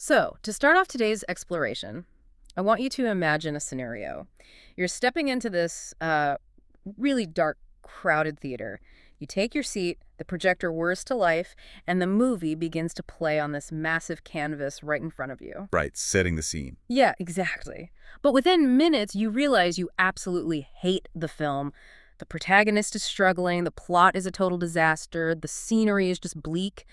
So, to start off today's exploration, I want you to imagine a scenario. You're stepping into this really dark, crowded theater. You take your seat, the projector whirs to life, and the movie begins to play on this massive canvas right in front of you. Right, setting the scene. Yeah, exactly. But within minutes, you realize you absolutely hate the film. The protagonist is struggling, the plot is a total disaster, the scenery is just bleak.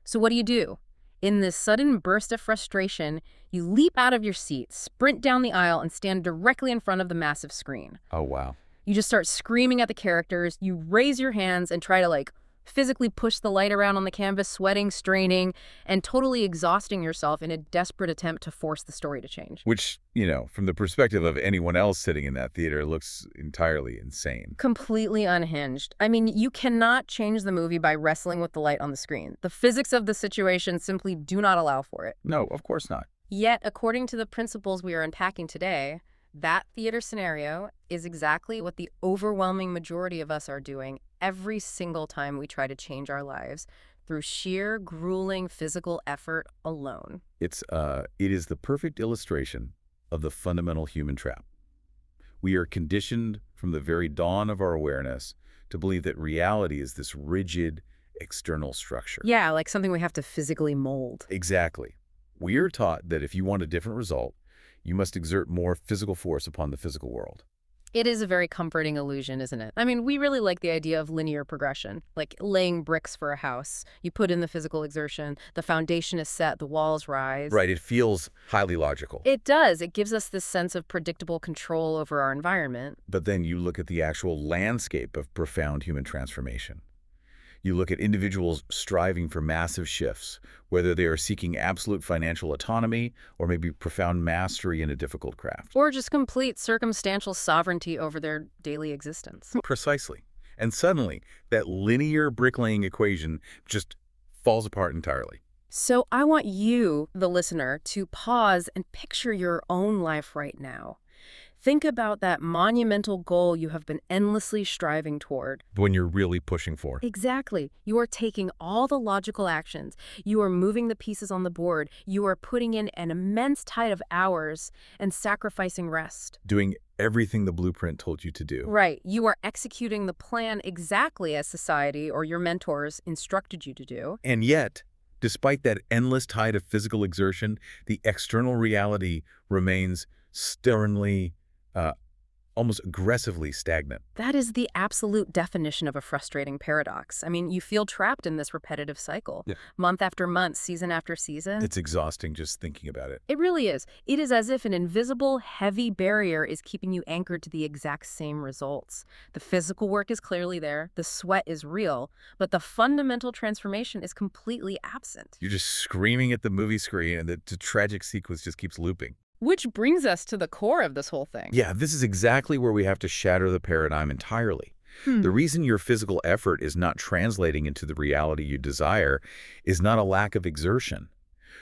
So what do? In this sudden burst of frustration, you leap out of your seat, sprint down the aisle, and stand directly in front of the massive screen. Oh, wow. You just start screaming at the characters, you raise your hands and try to, physically push the light around on the canvas, sweating, straining, and totally exhausting yourself in a desperate attempt to force the story to change. Which, from the perspective of anyone else sitting in that theater, looks entirely insane. Completely unhinged. I mean, you cannot change the movie by wrestling with the light on the screen. The physics of the situation simply do not allow for it. No, of course not. Yet, according to the principles we are unpacking today, that theater scenario is exactly what the overwhelming majority of us are doing every single time we try to change our lives through sheer, grueling physical effort alone. It is the perfect illustration of the fundamental human trap. We are conditioned from the very dawn of our awareness to believe that reality is this rigid, external structure. Yeah, like something we have to physically mold. Exactly. We are taught that if you want a different result, you must exert more physical force upon the physical world. It is a very comforting illusion, isn't it? I mean, we really like the idea of linear progression, like laying bricks for a house. You put in the physical exertion, the foundation is set, the walls rise. Right, it feels highly logical. It does. It gives us this sense of predictable control over our environment. But then you look at the actual landscape of profound human transformation. You look at individuals striving for massive shifts, whether they are seeking absolute financial autonomy or maybe profound mastery in a difficult craft. Or just complete circumstantial sovereignty over their daily existence. Precisely. And suddenly, that linear bricklaying equation just falls apart entirely. So I want you, the listener, to pause and picture your own life right now. Think about that monumental goal you have been endlessly striving toward. When you're really pushing for. Exactly. You are taking all the logical actions. You are moving the pieces on the board. You are putting in an immense tide of hours and sacrificing rest. Doing everything the blueprint told you to do. Right. You are executing the plan exactly as society or your mentors instructed you to do. And yet, despite that endless tide of physical exertion, the external reality remains sternly, almost aggressively stagnant. That is the absolute definition of a frustrating paradox. I mean, you feel trapped in this repetitive cycle, month after month, season after season. It's exhausting just thinking about it. It really is. It is as if an invisible, heavy barrier is keeping you anchored to the exact same results. The physical work is clearly there, the sweat is real, but the fundamental transformation is completely absent. You're just screaming at the movie screen and the tragic sequence just keeps looping. Which brings us to the core of this whole thing. Yeah, this is exactly where we have to shatter the paradigm entirely. The reason your physical effort is not translating into the reality you desire is not a lack of exertion.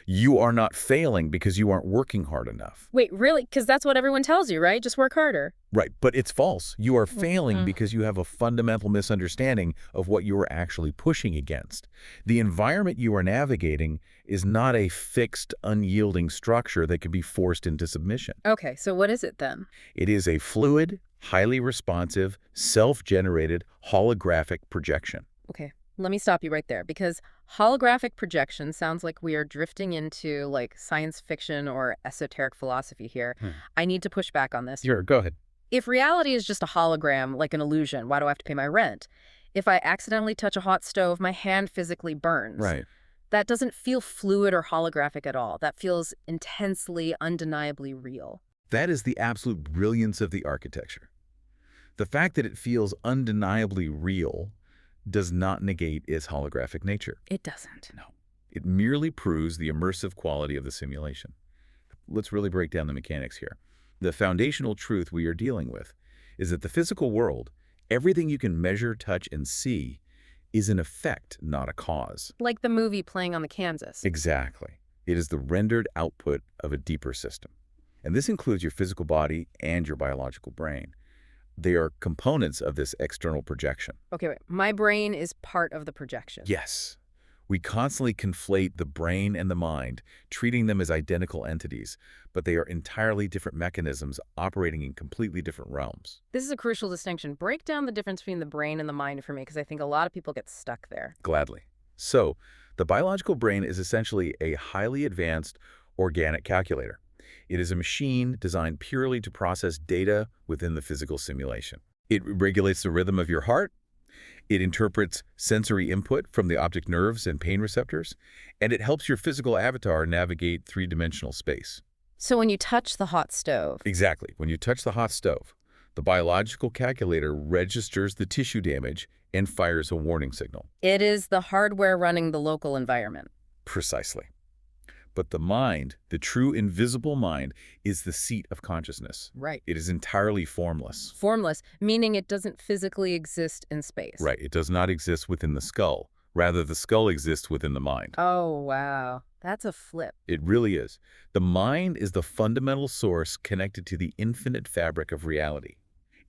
You are not failing because you aren't working hard enough. Wait, really? Because that's what everyone tells you, right? Just work harder. Right, but it's false. You are failing because you have a fundamental misunderstanding of what you are actually pushing against. The environment you are navigating is not a fixed, unyielding structure that can be forced into submission. Okay, so what is it then? It is a fluid, highly responsive, self-generated holographic projection. Okay, let me stop you right there, because holographic projection sounds like we are drifting into science fiction or esoteric philosophy here. I need to push back on this. Sure, go ahead. If reality is just a hologram, like an illusion, why do I have to pay my rent? If I accidentally touch a hot stove, my hand physically burns. Right. That doesn't feel fluid or holographic at all. That feels intensely, undeniably real. That is the absolute brilliance of the architecture. The fact that it feels undeniably real does not negate its holographic nature. It doesn't. No. It merely proves the immersive quality of the simulation. Let's really break down the mechanics here. The foundational truth we are dealing with is that the physical world, everything you can measure, touch, and see, is an effect, not a cause. Like the movie playing on the canvas. Exactly. It is the rendered output of a deeper system. And this includes your physical body and your biological brain. They are components of this external projection. Okay, wait. My brain is part of the projection. Yes. We constantly conflate the brain and the mind, treating them as identical entities, but they are entirely different mechanisms operating in completely different realms. This is a crucial distinction. Break down the difference between the brain and the mind for me, because I think a lot of people get stuck there. Gladly. So, the biological brain is essentially a highly advanced organic calculator. It is a machine designed purely to process data within the physical simulation. It regulates the rhythm of your heart. It interprets sensory input from the optic nerves and pain receptors, and it helps your physical avatar navigate three-dimensional space. So when you touch the hot stove, Exactly. When you touch the hot stove, the biological calculator registers the tissue damage and fires a warning signal. it is the hardware running the local environment. Precisely. But the mind, the true invisible mind, is the seat of consciousness. Right. It is entirely formless. Formless, meaning it doesn't physically exist in space. Right. It does not exist within the skull. Rather, the skull exists within the mind. Oh, wow. That's a flip. It really is. The mind is the fundamental source connected to the infinite fabric of reality.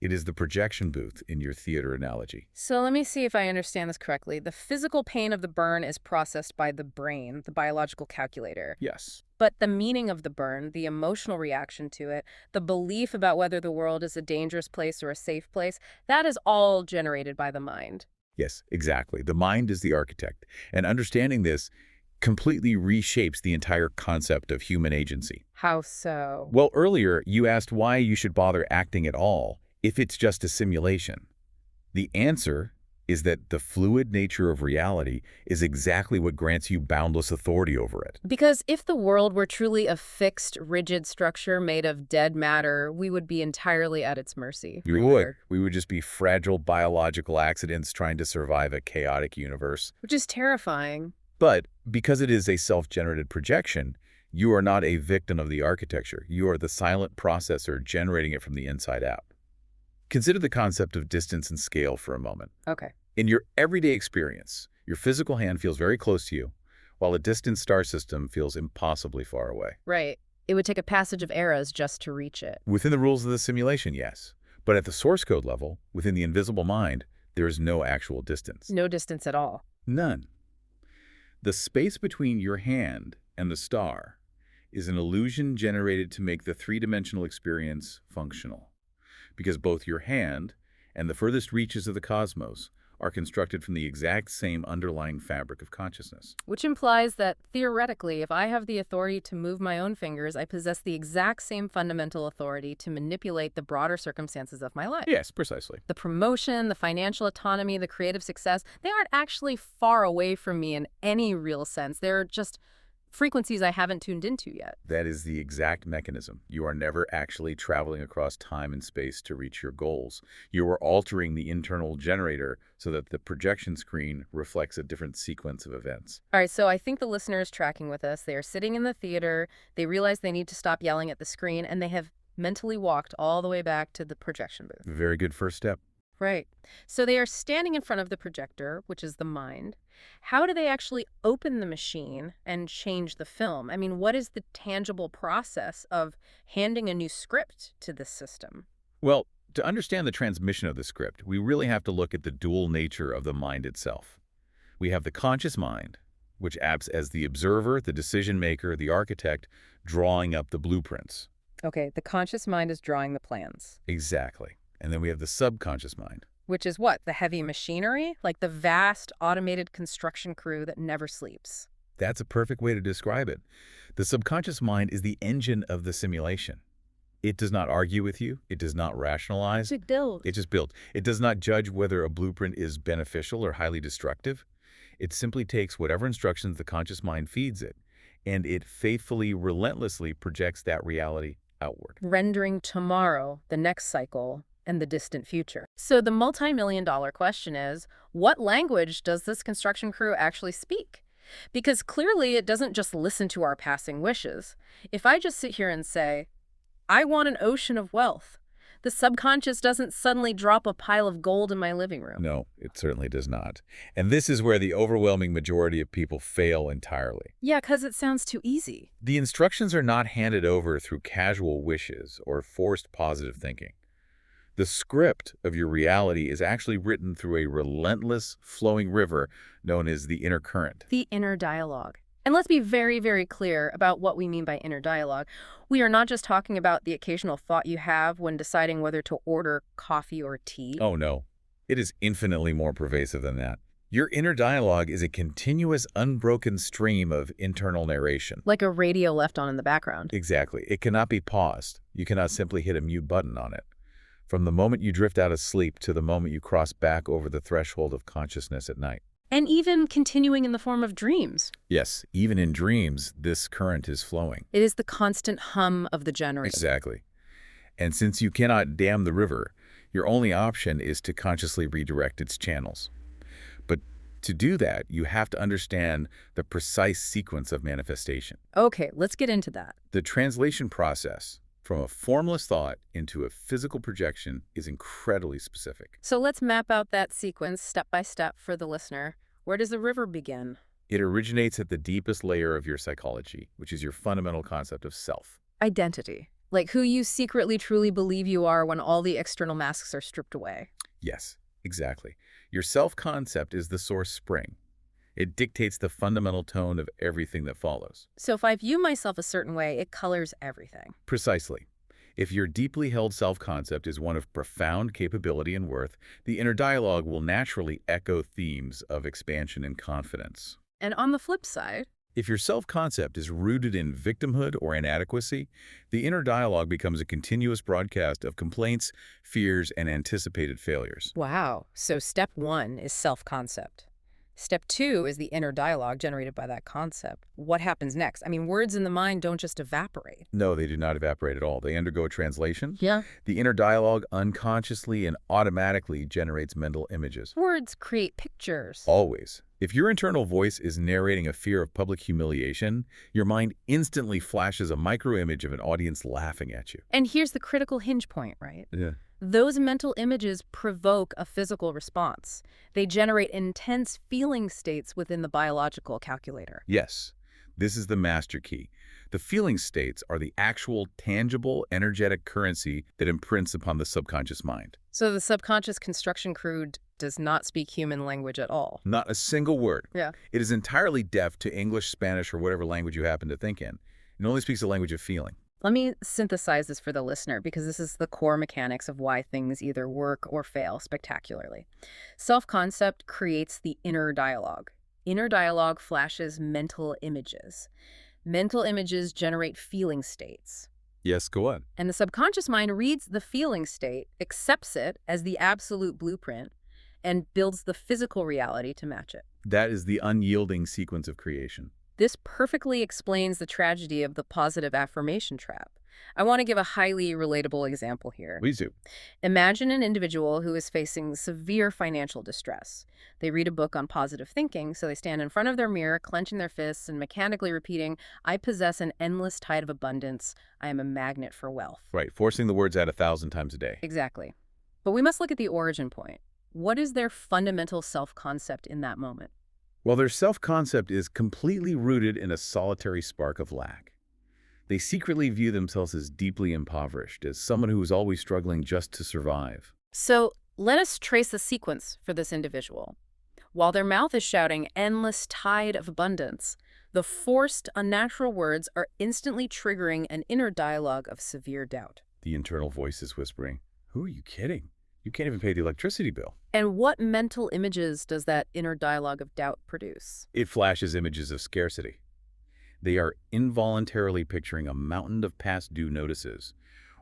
It is the projection booth in your theater analogy. So let me see if I understand this correctly. The physical pain of the burn is processed by the brain, the biological calculator. Yes. But the meaning of the burn, the emotional reaction to it, the belief about whether the world is a dangerous place or a safe place, that is all generated by the mind. Yes, exactly. The mind is the architect, and understanding this completely reshapes the entire concept of human agency. How so? Well, earlier you asked why you should bother acting at all if it's just a simulation. The answer is that the fluid nature of reality is exactly what grants you boundless authority over it. Because if the world were truly a fixed, rigid structure made of dead matter, we would be entirely at its mercy. We would. We would just be fragile biological accidents trying to survive a chaotic universe. Which is terrifying. But because it is a self-generated projection, you are not a victim of the architecture. You are the silent processor generating it from the inside out. Consider the concept of distance and scale for a moment. Okay. In your everyday experience, your physical hand feels very close to you, while a distant star system feels impossibly far away. Right. It would take a passage of eras just to reach it. Within the rules of the simulation, yes. But at the source code level, within the invisible mind, there is no actual distance. No distance at all. None. The space between your hand and the star is an illusion generated to make the three-dimensional experience functional. Because both your hand and the furthest reaches of the cosmos are constructed from the exact same underlying fabric of consciousness. Which implies that, theoretically, if I have the authority to move my own fingers, I possess the exact same fundamental authority to manipulate the broader circumstances of my life. Yes, precisely. The promotion, the financial autonomy, the creative success, they aren't actually far away from me in any real sense. They're just frequencies I haven't tuned into yet. That is the exact mechanism. You are never actually traveling across time and space to reach your goals. You are altering the internal generator so that the projection screen reflects a different sequence of events. All right, so I think the listener is tracking with us. They are sitting in the theater, they realize they need to stop yelling at the screen, and they have mentally walked all the way back to the projection booth. Very good first step. Right. So they are standing in front of the projector, which is the mind. How do they actually open the machine and change the film? I mean, what is the tangible process of handing a new script to this system? Well, to understand the transmission of the script, we really have to look at the dual nature of the mind itself. We have the conscious mind, which acts as the observer, the decision maker, the architect, drawing up the blueprints. Okay, the conscious mind is drawing the plans. Exactly. And then we have the subconscious mind. Which is what? The heavy machinery? Like the vast automated construction crew that never sleeps. That's a perfect way to describe it. The subconscious mind is the engine of the simulation. It does not argue with you. It does not rationalize. To build. It just builds. It does not judge whether a blueprint is beneficial or highly destructive. It simply takes whatever instructions the conscious mind feeds it, and it faithfully, relentlessly projects that reality outward. Rendering tomorrow, the next cycle, and the distant future. So the multi-million-dollar question is, what language does this construction crew actually speak? Because clearly it doesn't just listen to our passing wishes. If I just sit here and say, I want an ocean of wealth, the subconscious doesn't suddenly drop a pile of gold in my living room. No, it certainly does not. And this is where the overwhelming majority of people fail entirely. Yeah, because it sounds too easy. The instructions are not handed over through casual wishes or forced positive thinking. The script of your reality is actually written through a relentless, flowing river known as the inner current. The inner dialogue. And let's be very, very clear about what we mean by inner dialogue. We are not just talking about the occasional thought you have when deciding whether to order coffee or tea. Oh no, it is infinitely more pervasive than that. Your inner dialogue is a continuous, unbroken stream of internal narration. Like a radio left on in the background. Exactly. It cannot be paused. You cannot simply hit a mute button on it. From the moment you drift out of sleep to the moment you cross back over the threshold of consciousness at night. And even continuing in the form of dreams. Yes, even in dreams, this current is flowing. It is the constant hum of the generator. Exactly. And since you cannot dam the river, your only option is to consciously redirect its channels. But to do that, you have to understand the precise sequence of manifestation. Okay, let's get into that. The translation process from a formless thought into a physical projection is incredibly specific. So let's map out that sequence step by step for the listener. Where does the river begin? It originates at the deepest layer of your psychology, which is your fundamental concept of self. Identity. Like who you secretly truly believe you are when all the external masks are stripped away. Yes, exactly. Your self-concept is the source spring. It dictates the fundamental tone of everything that follows. So if I view myself a certain way, it colors everything. Precisely. If your deeply held self-concept is one of profound capability and worth, the inner dialogue will naturally echo themes of expansion and confidence. And on the flip side, If your self-concept is rooted in victimhood or inadequacy, the inner dialogue becomes a continuous broadcast of complaints, fears, and anticipated failures. wow. So step one is self-concept. Step two is the inner dialogue generated by that concept. What happens next? I mean, words in the mind don't just evaporate. No, they do not evaporate at all. They undergo translation. Yeah. The inner dialogue unconsciously and automatically generates mental images. Words create pictures. Always. If your internal voice is narrating a fear of public humiliation, your mind instantly flashes a microimage of an audience laughing at you. And here's the critical hinge point, right? Yeah. Those mental images provoke a physical response. They generate intense feeling states within the biological calculator. Yes, this is the master key. The feeling states are the actual, tangible, energetic currency that imprints upon the subconscious mind. So the subconscious construction crew does not speak human language at all. Not a single word. Yeah. It is entirely deaf to English, Spanish, or whatever language you happen to think in. It only speaks the language of feeling. Let me synthesize this for the listener because this is the core mechanics of why things either work or fail spectacularly. Self-concept creates the inner dialogue. Inner dialogue flashes mental images. Mental images generate feeling states. Yes, go on. And the subconscious mind reads the feeling state, accepts it as the absolute blueprint, and builds the physical reality to match it. That is the unyielding sequence of creation. This perfectly explains the tragedy of the positive affirmation trap. I want to give a highly relatable example here. Please do. Imagine an individual who is facing severe financial distress. They read a book on positive thinking, so they stand in front of their mirror, clenching their fists and mechanically repeating, "I possess an endless tide of abundance. I am a magnet for wealth." Right, forcing the words out 1,000 times a day. Exactly. But we must look at the origin point. What is their fundamental self-concept in that moment? Well, their self-concept is completely rooted in a solitary spark of lack. They secretly view themselves as deeply impoverished, as someone who is always struggling just to survive. So let us trace the sequence for this individual. While their mouth is shouting endless tide of abundance, the forced, unnatural words are instantly triggering an inner dialogue of severe doubt. The internal voice is whispering, "Who are you kidding? You can't even pay the electricity bill." And what mental images does that inner dialogue of doubt produce? It flashes images of scarcity. They are involuntarily picturing a mountain of past due notices,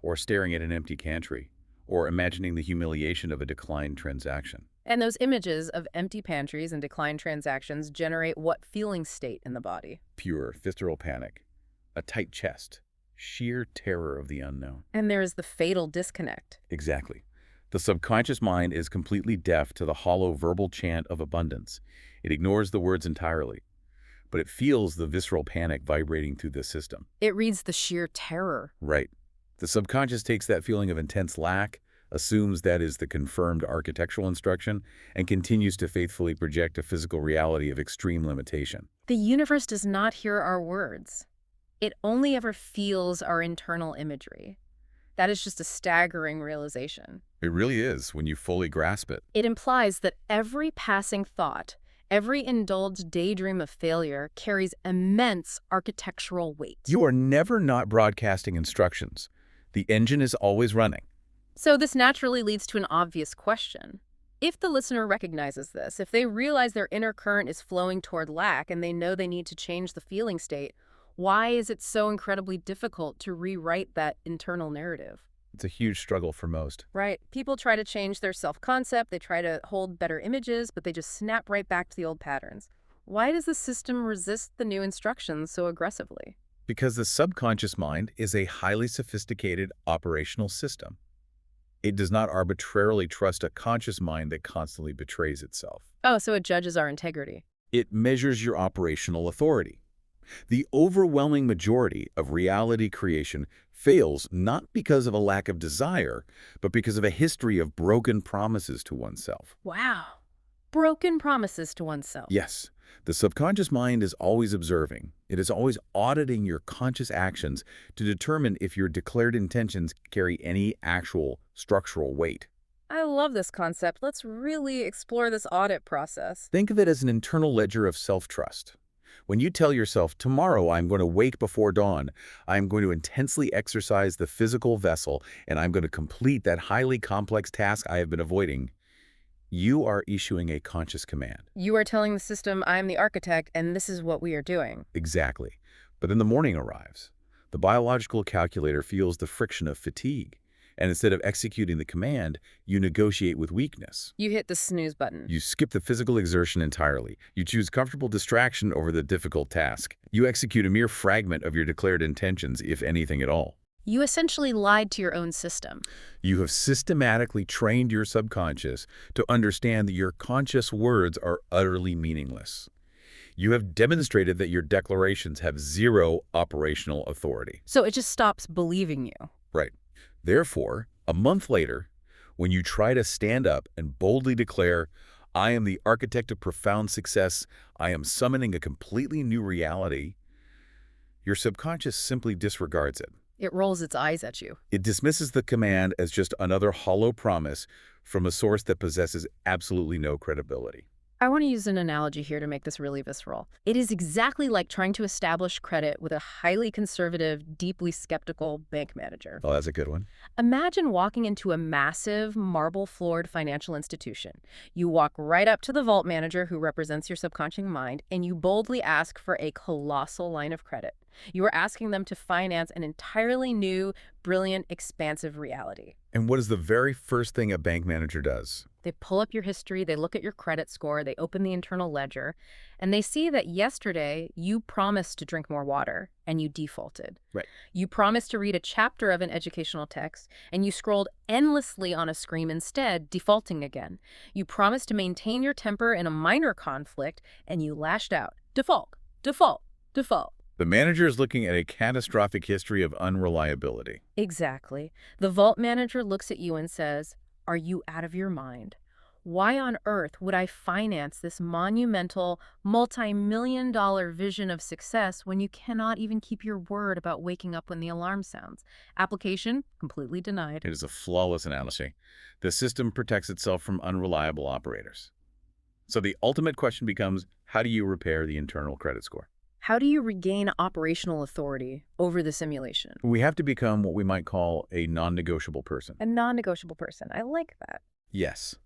or staring at an empty pantry, or imagining the humiliation of a declined transaction. And those images of empty pantries and declined transactions generate what feeling state in the body? Pure, visceral panic, a tight chest, sheer terror of the unknown. And there is the fatal disconnect. Exactly. The subconscious mind is completely deaf to the hollow verbal chant of abundance. It ignores the words entirely, but it feels the visceral panic vibrating through the system. It reads the sheer terror. Right. The subconscious takes that feeling of intense lack, assumes that is the confirmed architectural instruction, and continues to faithfully project a physical reality of extreme limitation. The universe does not hear our words. It only ever feels our internal imagery. That is just a staggering realization. It really is when you fully grasp it. It implies that every passing thought, every indulged daydream of failure carries immense architectural weight. You are never not broadcasting instructions. The engine is always running. So this naturally leads to an obvious question. If the listener recognizes this, if they realize their inner current is flowing toward lack and they know they need to change the feeling state, why is it so incredibly difficult to rewrite that internal narrative? It's a huge struggle for most. Right. People try to change their self-concept, they try to hold better images, but they just snap right back to the old patterns. Why does the system resist the new instructions so aggressively? Because the subconscious mind is a highly sophisticated operational system. It does not arbitrarily trust a conscious mind that constantly betrays itself. Oh, so it judges our integrity. It measures your operational authority. The overwhelming majority of reality creation fails not because of a lack of desire, but because of a history of broken promises to oneself. Wow. Broken promises to oneself. Yes, the subconscious mind is always observing. It is always auditing your conscious actions to determine if your declared intentions carry any actual structural weight. I love this concept. Let's really explore this audit process. Think of it as an internal ledger of self-trust. When you tell yourself, tomorrow I'm going to wake before dawn, I'm going to intensely exercise the physical vessel, and I'm going to complete that highly complex task I have been avoiding, you are issuing a conscious command. You are telling the system, I'm the architect, and this is what we are doing. Exactly. But then the morning arrives. The biological calculator feels the friction of fatigue. And instead of executing the command, you negotiate with weakness. You hit the snooze button. You skip the physical exertion entirely. You choose comfortable distraction over the difficult task. You execute a mere fragment of your declared intentions, if anything at all. You essentially lied to your own system. You have systematically trained your subconscious to understand that your conscious words are utterly meaningless. You have demonstrated that your declarations have zero operational authority. So it just stops believing you. Right. Therefore, a month later, when you try to stand up and boldly declare, I am the architect of profound success, I am summoning a completely new reality, your subconscious simply disregards it. It rolls its eyes at you. It dismisses the command as just another hollow promise from a source that possesses absolutely no credibility. I want to use an analogy here to make this really visceral. It is exactly like trying to establish credit with a highly conservative, deeply skeptical bank manager. Oh, that's a good one. Imagine walking into a massive, marble-floored financial institution. You walk right up to the vault manager who represents your subconscious mind, and you boldly ask for a colossal line of credit. You are asking them to finance an entirely new, brilliant, expansive reality. And what is the very first thing a bank manager does? They pull up your history, they look at your credit score, they open the internal ledger, and they see that yesterday you promised to drink more water and you defaulted. Right. You promised to read a chapter of an educational text and you scrolled endlessly on a screen instead, defaulting again. You promised to maintain your temper in a minor conflict and you lashed out. Default, default, default. The manager is looking at a catastrophic history of unreliability. Exactly. The vault manager looks at you and says, are you out of your mind? Why on earth would I finance this monumental, multi-million-dollar vision of success when you cannot even keep your word about waking up when the alarm sounds? Application completely denied. It is a flawless analogy. The system protects itself from unreliable operators. So the ultimate question becomes, how do you repair the internal credit score? How do you regain operational authority over the simulation? We have to become what we might call a non-negotiable person. A non-negotiable person. I like that. Yes.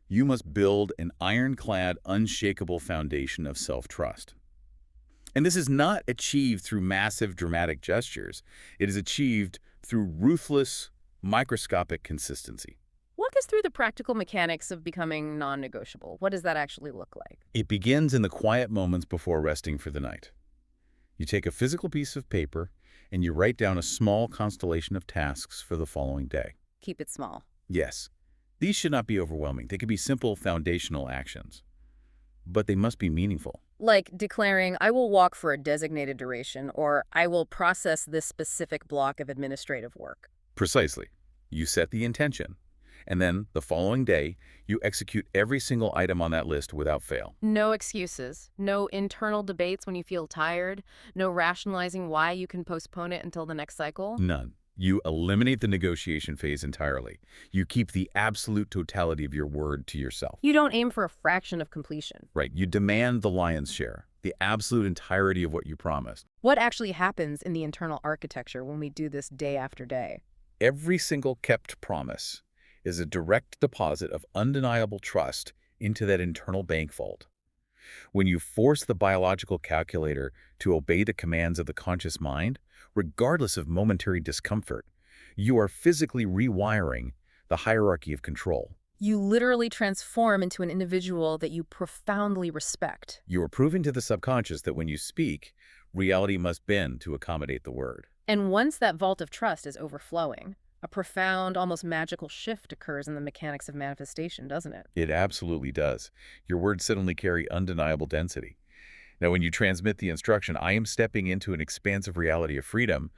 You must build an ironclad, unshakable foundation of self-trust. And this is not achieved through massive, dramatic gestures. It is achieved through ruthless, microscopic consistency. Walk us through the practical mechanics of becoming non-negotiable. What does that actually look like? It begins in the quiet moments before resting for the night. You take a physical piece of paper and you write down a small constellation of tasks for the following day. Keep it small. Yes, these should not be overwhelming. They could be simple foundational actions, but they must be meaningful. Like declaring, I will walk for a designated duration, or I will process this specific block of administrative work. Precisely. You set the intention, and then the following day, you execute every single item on that list without fail. No excuses, no internal debates when you feel tired, no rationalizing why you can postpone it until the next cycle. None. You eliminate the negotiation phase entirely. You keep the absolute totality of your word to yourself. You don't aim for a fraction of completion. Right. You demand the lion's share, the absolute entirety of what you promised. What actually happens in the internal architecture when we do this day after day? Every single kept promise is a direct deposit of undeniable trust into that internal bank vault. When you force the biological calculator to obey the commands of the conscious mind, regardless of momentary discomfort, you are physically rewiring the hierarchy of control. You literally transform into an individual that you profoundly respect. You are proving to the subconscious that when you speak, reality must bend to accommodate the word. And once that vault of trust is overflowing, a profound, almost magical shift occurs in the mechanics of manifestation, doesn't it? It absolutely does. Your words suddenly carry undeniable density. Now, when you transmit the instruction, I am stepping into an expansive reality of freedom,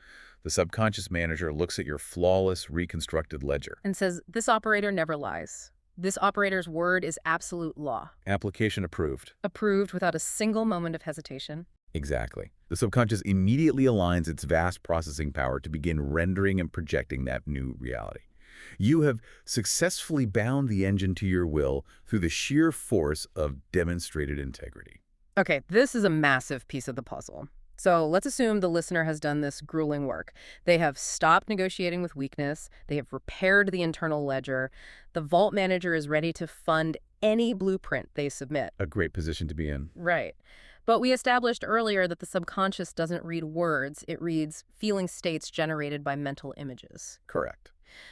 the subconscious manager looks at your flawless, reconstructed ledger. And says, this operator never lies. This operator's word is absolute law. Application approved. Approved without a single moment of hesitation. Exactly. The subconscious immediately aligns its vast processing power to begin rendering and projecting that new reality. You have successfully bound the engine to your will through the sheer force of demonstrated integrity. Okay, this is a massive piece of the puzzle. So let's assume the listener has done this grueling work. They have stopped negotiating with weakness. They have repaired the internal ledger. The vault manager is ready to fund any blueprint they submit. A great position to be in. Right. But we established earlier that the subconscious doesn't read words. It reads feeling states generated by mental images. Correct.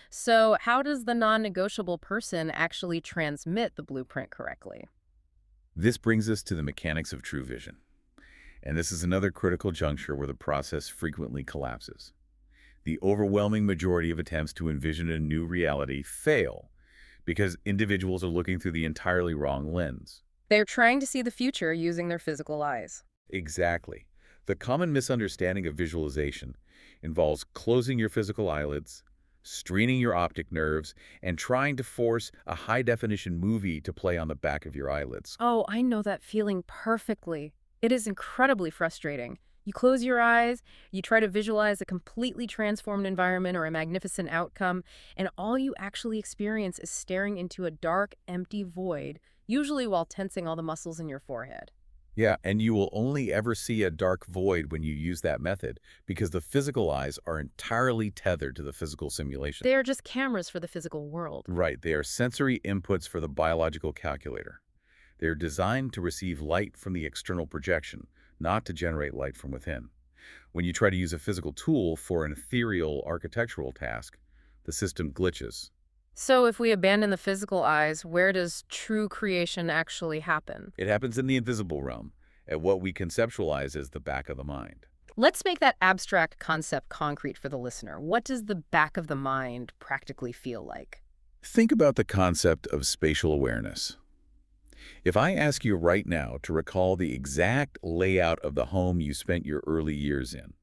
So how does the non-negotiable person actually transmit the blueprint correctly? This brings us to the mechanics of true vision. And this is another critical juncture where the process frequently collapses. The overwhelming majority of attempts to envision a new reality fail because individuals are looking through the entirely wrong lens. They're trying to see the future using their physical eyes. Exactly. The common misunderstanding of visualization involves closing your physical eyelids, straining your optic nerves, and trying to force a high-definition movie to play on the back of your eyelids. Oh, I know that feeling perfectly. It is incredibly frustrating. You close your eyes, you try to visualize a completely transformed environment or a magnificent outcome, and all you actually experience is staring into a dark, empty void, usually while tensing all the muscles in your forehead. Yeah, and you will only ever see a dark void when you use that method because the physical eyes are entirely tethered to the physical simulation. They are just cameras for the physical world. Right, they are sensory inputs for the biological calculator. They are designed to receive light from the external projection, not to generate light from within. When you try to use a physical tool for an ethereal architectural task, the system glitches. So if we abandon the physical eyes, where does true creation actually happen? It happens in the invisible realm, at what we conceptualize as the back of the mind. Let's make that abstract concept concrete for the listener. What does the back of the mind practically feel like? Think about the concept of spatial awareness. If I ask you right now to recall the exact layout of the home you spent your early years in,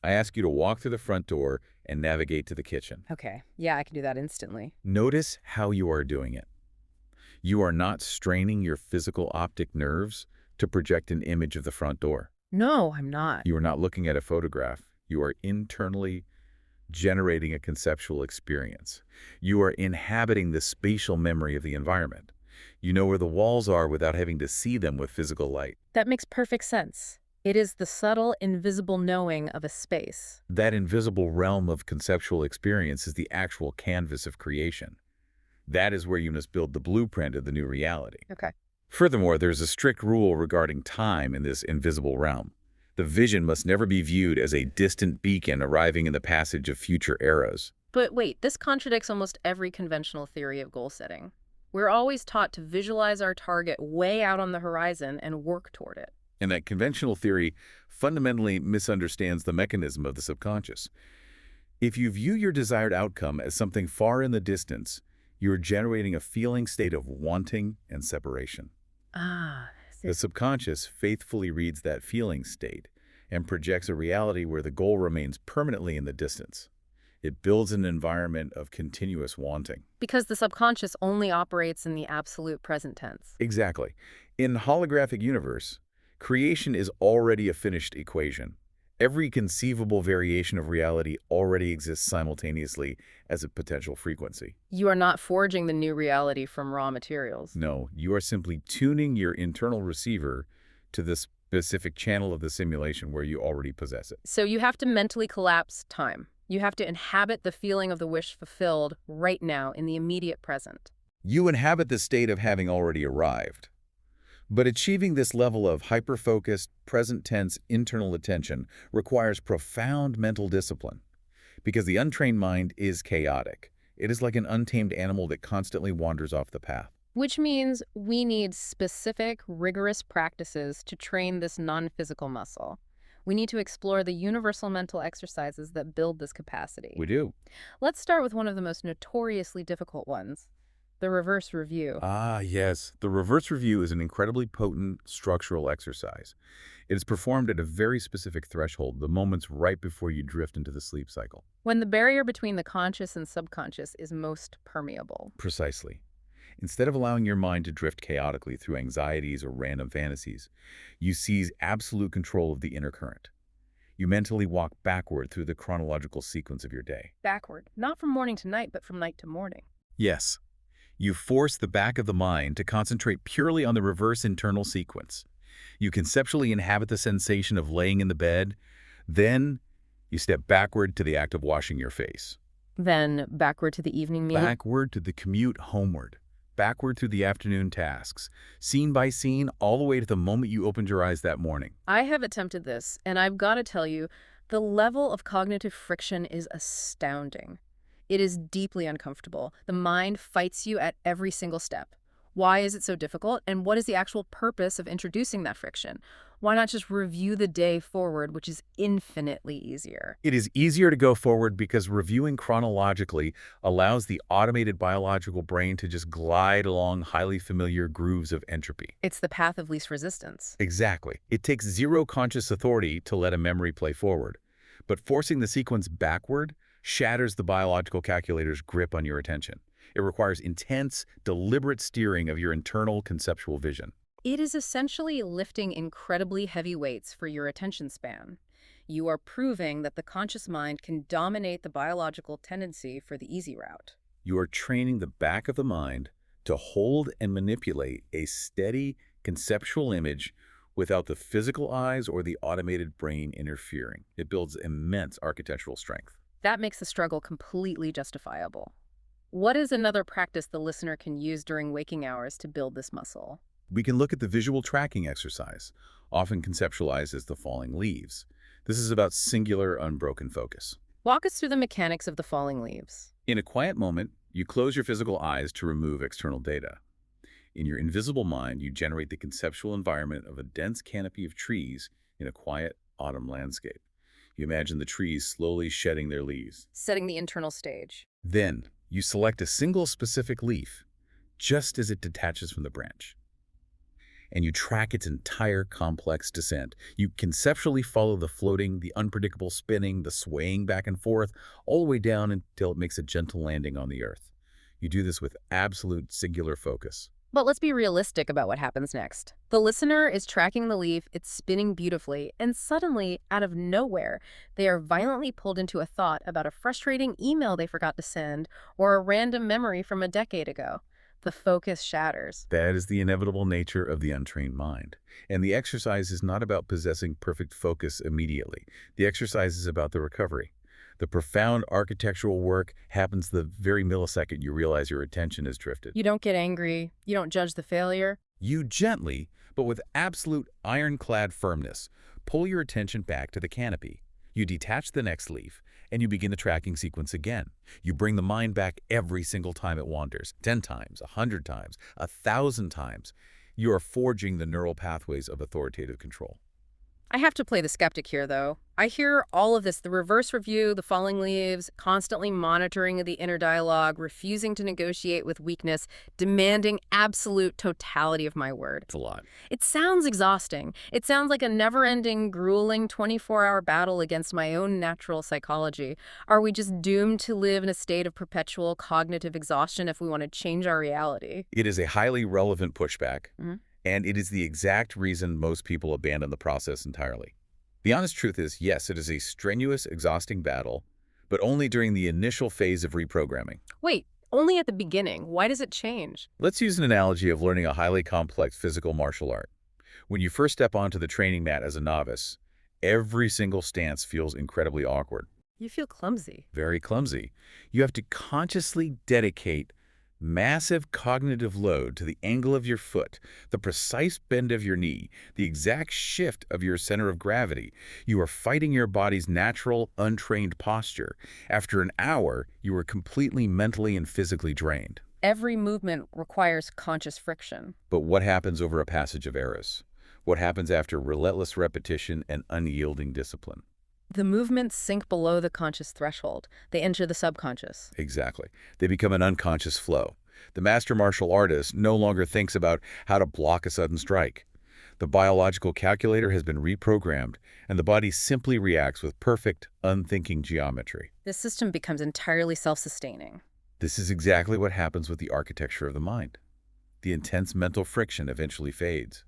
I ask you to walk through the front door and navigate to the kitchen. Okay, yeah, I can do that instantly. Notice how you are doing it. You are not straining your physical optic nerves to project an image of the front door. No, I'm not. You are not looking at a photograph. You are internally generating a conceptual experience. You are inhabiting the spatial memory of the environment. You know where the walls are without having to see them with physical light. That makes perfect sense. It is the subtle, invisible knowing of a space. That invisible realm of conceptual experience is the actual canvas of creation. That is where you must build the blueprint of the new reality. Okay. Furthermore, there's a strict rule regarding time in this invisible realm. The vision must never be viewed as a distant beacon arriving in the passage of future eras. But wait, this contradicts almost every conventional theory of goal setting. We're always taught to visualize our target way out on the horizon and work toward it. And that conventional theory fundamentally misunderstands the mechanism of the subconscious. If you view your desired outcome as something far in the distance, you are generating a feeling state of wanting and separation. The subconscious faithfully reads that feeling state and projects a reality where the goal remains permanently in the distance. It builds an environment of continuous wanting. Because the subconscious only operates in the absolute present tense. Exactly. In holographic universe, creation is already a finished equation. Every conceivable variation of reality already exists simultaneously as a potential frequency. You are not forging the new reality from raw materials. No, you are simply tuning your internal receiver to the specific channel of the simulation where you already possess it. So you have to mentally collapse time. You have to inhabit the feeling of the wish fulfilled right now in the immediate present. You inhabit the state of having already arrived. But achieving this level of hyper-focused, present-tense internal attention requires profound mental discipline, because the untrained mind is chaotic. It is like an untamed animal that constantly wanders off the path. Which means we need specific, rigorous practices to train this non-physical muscle. We need to explore the universal mental exercises that build this capacity. We do. Let's start with one of the most notoriously difficult ones, the reverse review. Ah, yes. The reverse review is an incredibly potent structural exercise. It is performed at a very specific threshold, the moments right before you drift into the sleep cycle. When the barrier between the conscious and subconscious is most permeable. Precisely. Instead of allowing your mind to drift chaotically through anxieties or random fantasies, you seize absolute control of the inner current. You mentally walk backward through the chronological sequence of your day. Backward, not from morning to night, but from night to morning. Yes, you force the back of the mind to concentrate purely on the reverse internal sequence. You conceptually inhabit the sensation of laying in the bed. Then, you step backward to the act of washing your face. Then backward to the evening meal. Backward to the commute homeward. Backward through the afternoon tasks, scene by scene, all the way to the moment you opened your eyes that morning. I have attempted this, and I've got to tell you, the level of cognitive friction is astounding. It is deeply uncomfortable. The mind fights you at every single step. Why is it so difficult, and what is the actual purpose of introducing that friction? Why not just review the day forward, which is infinitely easier? It is easier to go forward because reviewing chronologically allows the automated biological brain to just glide along highly familiar grooves of entropy. It's the path of least resistance. Exactly. It takes zero conscious authority to let a memory play forward. But forcing the sequence backward shatters the biological calculator's grip on your attention. It requires intense, deliberate steering of your internal conceptual vision. It is essentially lifting incredibly heavy weights for your attention span. You are proving that the conscious mind can dominate the biological tendency for the easy route. You are training the back of the mind to hold and manipulate a steady, conceptual image without the physical eyes or the automated brain interfering. It builds immense architectural strength. That makes the struggle completely justifiable. What is another practice the listener can use during waking hours to build this muscle? We can look at the visual tracking exercise, often conceptualized as the falling leaves. This is about singular, unbroken focus. Walk us through the mechanics of the falling leaves. In a quiet moment, you close your physical eyes to remove external data. In your invisible mind, you generate the conceptual environment of a dense canopy of trees in a quiet autumn landscape. You imagine the trees slowly shedding their leaves. Setting the internal stage. Then, you select a single specific leaf, just as it detaches from the branch. And you track its entire complex descent. You conceptually follow the floating, the unpredictable spinning, the swaying back and forth, all the way down until it makes a gentle landing on the earth. You do this with absolute singular focus. But let's be realistic about what happens next. The listener is tracking the leaf, it's spinning beautifully, and suddenly, out of nowhere, they are violently pulled into a thought about a frustrating email they forgot to send or a random memory from a decade ago. The focus shatters. That is the inevitable nature of the untrained mind. And the exercise is not about possessing perfect focus immediately. The exercise is about the recovery. The profound architectural work happens the very millisecond you realize your attention has drifted. You don't get angry. You don't judge the failure. You gently, but with absolute ironclad firmness, pull your attention back to the canopy. You detach the next leaf, and you begin the tracking sequence again. You bring the mind back every single time it wanders, 10 times, 100 times, 1,000 times. You are forging the neural pathways of authoritative control. I have to play the skeptic here, though. I hear all of this, the reverse review, the falling leaves, constantly monitoring the inner dialogue, refusing to negotiate with weakness, demanding absolute totality of my word. It's a lot. It sounds exhausting. It sounds like a never-ending, grueling 24-hour battle against my own natural psychology. Are we just doomed to live in a state of perpetual cognitive exhaustion if we want to change our reality? It is a highly relevant pushback. Mm-hmm. And it is the exact reason most people abandon the process entirely. The honest truth is, yes, it is a strenuous, exhausting battle, but only during the initial phase of reprogramming. Wait, only at the beginning. Why does it change? Let's use an analogy of learning a highly complex physical martial art. When you first step onto the training mat as a novice, every single stance feels incredibly awkward, You feel clumsy. very clumsy. You have to consciously dedicate massive cognitive load to the angle of your foot, the precise bend of your knee, the exact shift of your center of gravity. You are fighting your body's natural, untrained posture. After an hour, you are completely mentally and physically drained. Every movement requires conscious friction. But what happens over a passage of eras? What happens after relentless repetition and unyielding discipline? The movements sink below the conscious threshold. They enter the subconscious. Exactly. They become an unconscious flow. The master martial artist no longer thinks about how to block a sudden strike. The biological calculator has been reprogrammed, and the body simply reacts with perfect, unthinking geometry. This system becomes entirely self-sustaining. This is exactly what happens with the architecture of the mind. The intense mental friction eventually fades.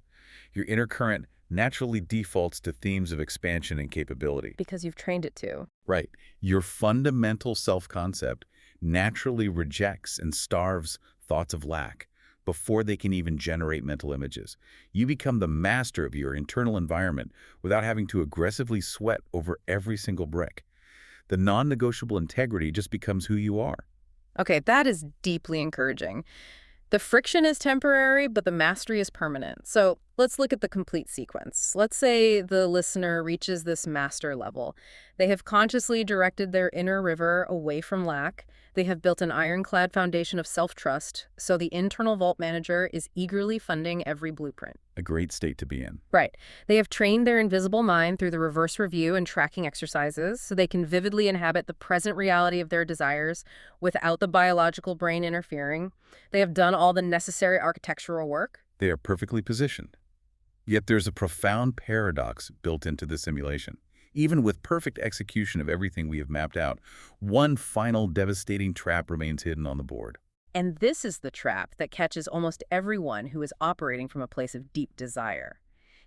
Your inner current naturally defaults to themes of expansion and capability. Because you've trained it to. Right. Your fundamental self-concept naturally rejects and starves thoughts of lack before they can even generate mental images. You become the master of your internal environment without having to aggressively sweat over every single brick. The non-negotiable integrity just becomes who you are. Okay, that is deeply encouraging. The friction is temporary, but the mastery is permanent. So let's look at the complete sequence. Let's say the listener reaches this master level. They have consciously directed their inner river away from lack. They have built an ironclad foundation of self-trust, so the internal vault manager is eagerly funding every blueprint. A great state to be in. Right. They have trained their invisible mind through the reverse review and tracking exercises so they can vividly inhabit the present reality of their desires without the biological brain interfering. They have done all the necessary architectural work. They are perfectly positioned. Yet there's a profound paradox built into the simulation. Even with perfect execution of everything we have mapped out, one final devastating trap remains hidden on the board. And this is the trap that catches almost everyone who is operating from a place of deep desire.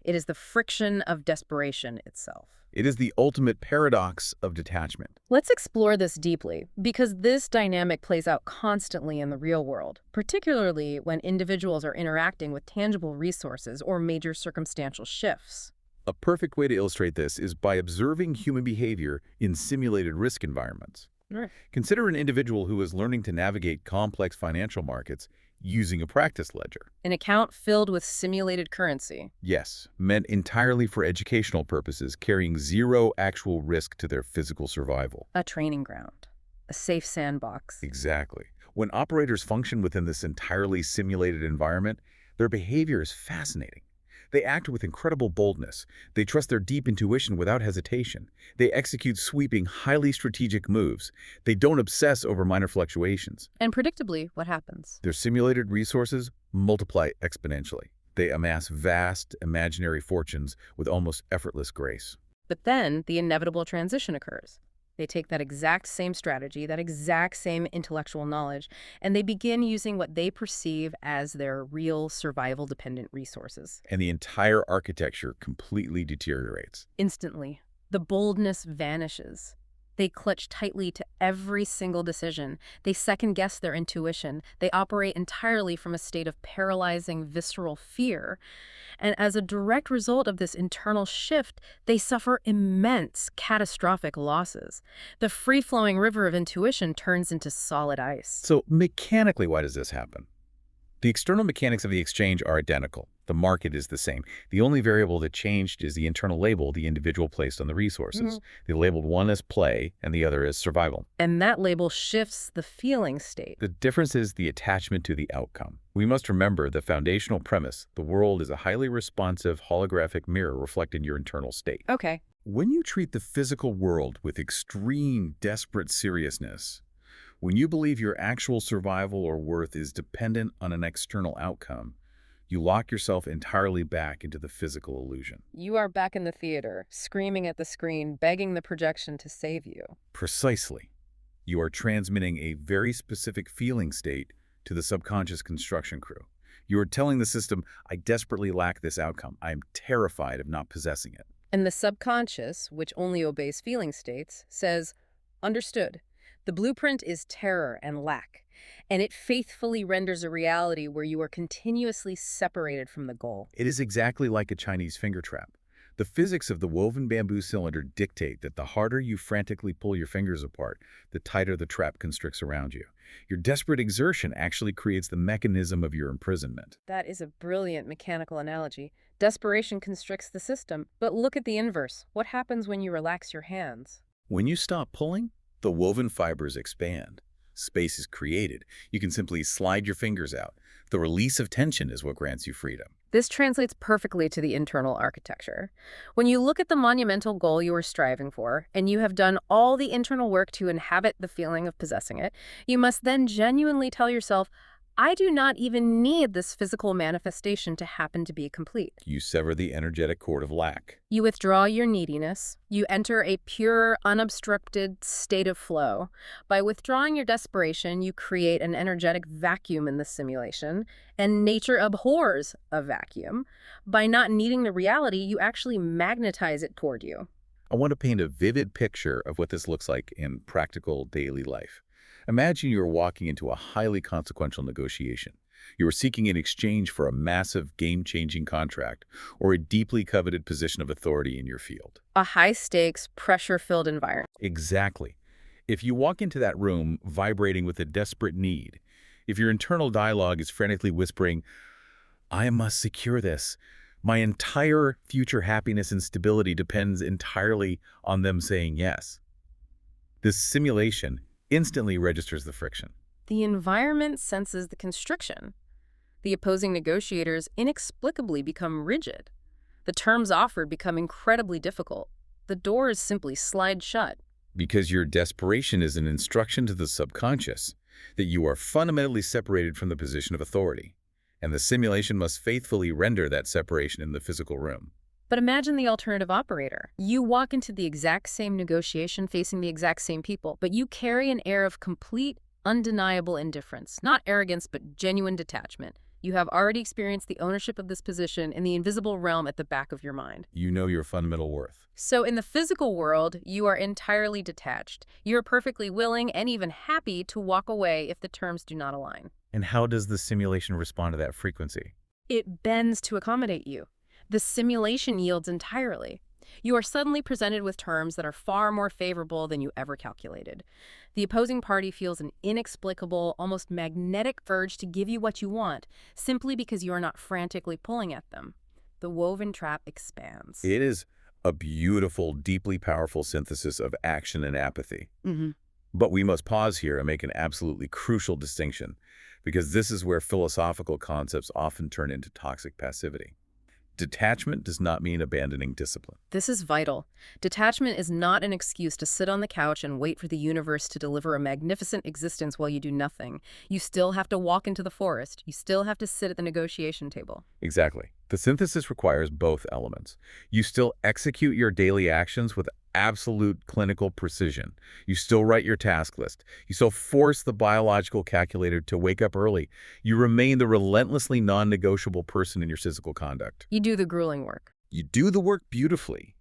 It is the friction of desperation itself. It is the ultimate paradox of detachment. Let's explore this deeply, because this dynamic plays out constantly in the real world, particularly when individuals are interacting with tangible resources or major circumstantial shifts. A perfect way to illustrate this is by observing human behavior in simulated risk environments. Right. Consider an individual who is learning to navigate complex financial markets using a practice ledger. An account filled with simulated currency. Yes, meant entirely for educational purposes, carrying zero actual risk to their physical survival. A training ground. A safe sandbox. Exactly. When operators function within this entirely simulated environment, their behavior is fascinating. They act with incredible boldness. They trust their deep intuition without hesitation. They execute sweeping, highly strategic moves. They don't obsess over minor fluctuations. And predictably, what happens? Their simulated resources multiply exponentially. They amass vast, imaginary fortunes with almost effortless grace. But then the inevitable transition occurs. They take that exact same strategy, that exact same intellectual knowledge, and they begin using what they perceive as their real survival-dependent resources. And the entire architecture completely deteriorates. Instantly, the boldness vanishes. They clutch tightly to every single decision. They second-guess their intuition. They operate entirely from a state of paralyzing, visceral fear. And as a direct result of this internal shift, they suffer immense, catastrophic losses. The free-flowing river of intuition turns into solid ice. So mechanically, why does this happen? The external mechanics of the exchange are identical. The market is the same. The only variable that changed is the internal label the individual placed on the resources. They labeled one as play and the other as survival. And that label shifts the feeling state. The difference is the attachment to the outcome. We must remember the foundational premise: the world is a highly responsive holographic mirror reflecting your internal state. Okay. When you treat the physical world with extreme, desperate seriousness, when you believe your actual survival or worth is dependent on an external outcome, you lock yourself entirely back into the physical illusion. You are back in the theater, screaming at the screen, begging the projection to save you. Precisely. You are transmitting a very specific feeling state to the subconscious construction crew. You are telling the system, I desperately lack this outcome. I am terrified of not possessing it. And the subconscious, which only obeys feeling states, says, understood. The blueprint is terror and lack, and it faithfully renders a reality where you are continuously separated from the goal. It is exactly like a Chinese finger trap. The physics of the woven bamboo cylinder dictate that the harder you frantically pull your fingers apart, the tighter the trap constricts around you. Your desperate exertion actually creates the mechanism of your imprisonment. That is a brilliant mechanical analogy. Desperation constricts the system, but look at the inverse. What happens when you relax your hands? When you stop pulling, the woven fibers expand. Space is created. You can simply slide your fingers out. The release of tension is what grants you freedom. This translates perfectly to the internal architecture. When you look at the monumental goal you are striving for, and you have done all the internal work to inhabit the feeling of possessing it, you must then genuinely tell yourself, I do not even need this physical manifestation to happen to be complete. You sever the energetic cord of lack. You withdraw your neediness. You enter a pure, unobstructed state of flow. By withdrawing your desperation, you create an energetic vacuum in the simulation, and nature abhors a vacuum. By not needing the reality, you actually magnetize it toward you. I want to paint a vivid picture of what this looks like in practical daily life. Imagine you are walking into a highly consequential negotiation. You are seeking an exchange for a massive, game-changing contract or a deeply coveted position of authority in your field. A high-stakes, pressure-filled environment. Exactly. If you walk into that room vibrating with a desperate need, if your internal dialogue is frantically whispering, I must secure this, my entire future happiness and stability depends entirely on them saying yes. This simulation instantly registers the friction. The environment senses the constriction. The opposing negotiators inexplicably become rigid. The terms offered become incredibly difficult. The doors simply slide shut. Because your desperation is an instruction to the subconscious that you are fundamentally separated from the position of authority, and the simulation must faithfully render that separation in the physical room. But imagine the alternative operator. You walk into the exact same negotiation facing the exact same people, but you carry an air of complete, undeniable indifference. Not arrogance, but genuine detachment. You have already experienced the ownership of this position in the invisible realm at the back of your mind. You know your fundamental worth. So in the physical world, you are entirely detached. You are perfectly willing and even happy to walk away if the terms do not align. And how does the simulation respond to that frequency? It bends to accommodate you. The simulation yields entirely. You are suddenly presented with terms that are far more favorable than you ever calculated. The opposing party feels an inexplicable, almost magnetic urge to give you what you want, simply because you are not frantically pulling at them. The woven trap expands. It is a beautiful, deeply powerful synthesis of action and apathy. But we must pause here and make an absolutely crucial distinction, because this is where philosophical concepts often turn into toxic passivity. Detachment does not mean abandoning discipline. This is vital. Detachment is not an excuse to sit on the couch and wait for the universe to deliver a magnificent existence while you do nothing. You still have to walk into the forest. You still have to sit at the negotiation table. Exactly. The synthesis requires both elements. You still execute your daily actions with absolute clinical precision. You still write your task list. You still force the biological calculator to wake up early. You remain the relentlessly non-negotiable person in your physical conduct. You do the grueling work. You do the work beautifully,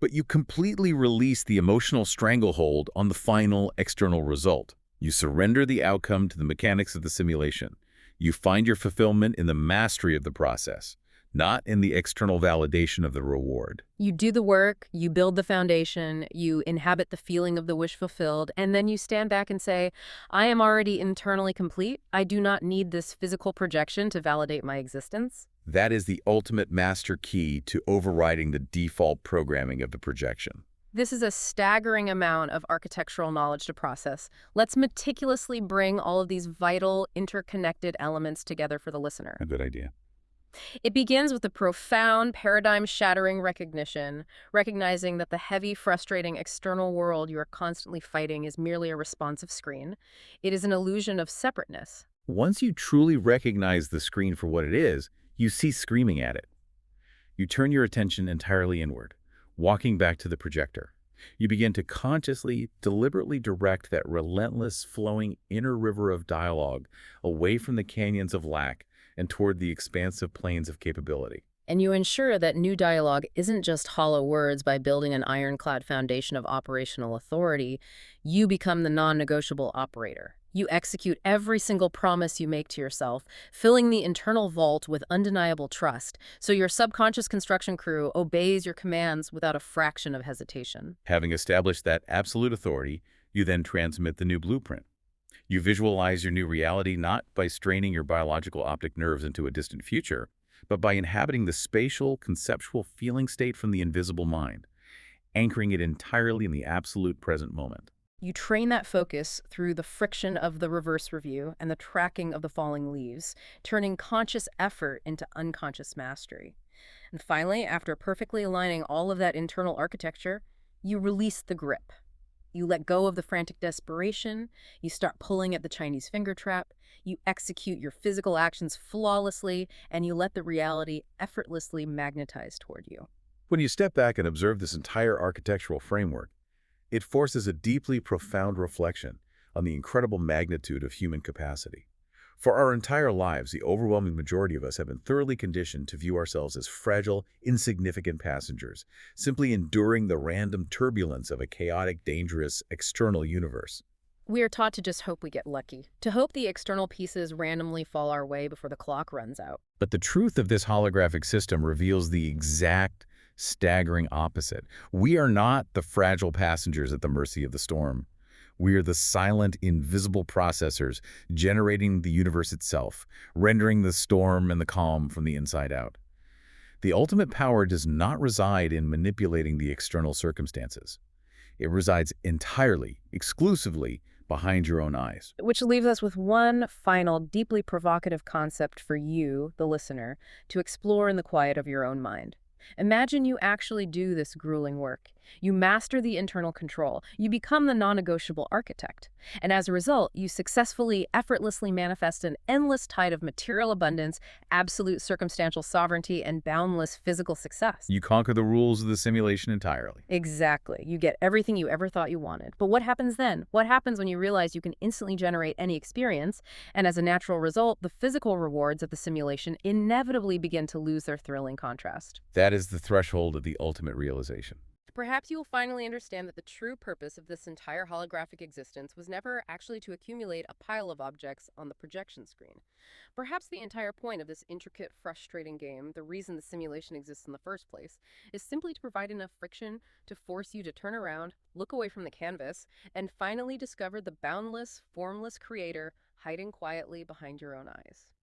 but you completely release the emotional stranglehold on the final external result. You surrender the outcome to the mechanics of the simulation. You find your fulfillment in the mastery of the process, not in the external validation of the reward. You do the work, you build the foundation, you inhabit the feeling of the wish fulfilled, and then you stand back and say, I am already internally complete. I do not need this physical projection to validate my existence. That is the ultimate master key to overriding the default programming of the projection. This is a staggering amount of architectural knowledge to process. Let's meticulously bring all of these vital, interconnected elements together for the listener. A good idea. It begins with a profound, paradigm-shattering recognition, recognizing that the heavy, frustrating external world you are constantly fighting is merely a responsive screen. It is an illusion of separateness. Once you truly recognize the screen for what it is, you cease screaming at it. You turn your attention entirely inward, walking back to the projector. You begin to consciously, deliberately direct that relentless, flowing inner river of dialogue away from the canyons of lack and toward the expansive plains of capability. And you ensure that new dialogue isn't just hollow words by building an ironclad foundation of operational authority. You become the non-negotiable operator. You execute every single promise you make to yourself, filling the internal vault with undeniable trust, so your subconscious construction crew obeys your commands without a fraction of hesitation. Having established that absolute authority, you then transmit the new blueprint. You visualize your new reality not by straining your biological optic nerves into a distant future, but by inhabiting the spatial, conceptual feeling state from the invisible mind, anchoring it entirely in the absolute present moment. You train that focus through the friction of the reverse review and the tracking of the falling leaves, turning conscious effort into unconscious mastery. And finally, after perfectly aligning all of that internal architecture, you release the grip. You let go of the frantic desperation, you start pulling at the Chinese finger trap, you execute your physical actions flawlessly, and you let the reality effortlessly magnetize toward you. When you step back and observe this entire architectural framework, it forces a deeply profound reflection on the incredible magnitude of human capacity. For our entire lives, the overwhelming majority of us have been thoroughly conditioned to view ourselves as fragile, insignificant passengers, simply enduring the random turbulence of a chaotic, dangerous, external universe. We are taught to just hope we get lucky, to hope the external pieces randomly fall our way before the clock runs out. But the truth of this holographic system reveals the exact, staggering opposite. We are not the fragile passengers at the mercy of the storm. We are the silent, invisible processors generating the universe itself, rendering the storm and the calm from the inside out. The ultimate power does not reside in manipulating the external circumstances. It resides entirely, exclusively, behind your own eyes. Which leaves us with one final, deeply provocative concept for you, the listener, to explore in the quiet of your own mind. Imagine you actually do this grueling work. You master the internal control. You become the non-negotiable architect. And as a result, you successfully, effortlessly manifest an endless tide of material abundance, absolute circumstantial sovereignty, and boundless physical success. You conquer the rules of the simulation entirely. Exactly. You get everything you ever thought you wanted. But what happens then? What happens when you realize you can instantly generate any experience, and as a natural result, the physical rewards of the simulation inevitably begin to lose their thrilling contrast? That is the threshold of the ultimate realization. Perhaps you will finally understand that the true purpose of this entire holographic existence was never actually to accumulate a pile of objects on the projection screen. Perhaps the entire point of this intricate, frustrating game, the reason the simulation exists in the first place, is simply to provide enough friction to force you to turn around, look away from the canvas, and finally discover the boundless, formless creator hiding quietly behind your own eyes.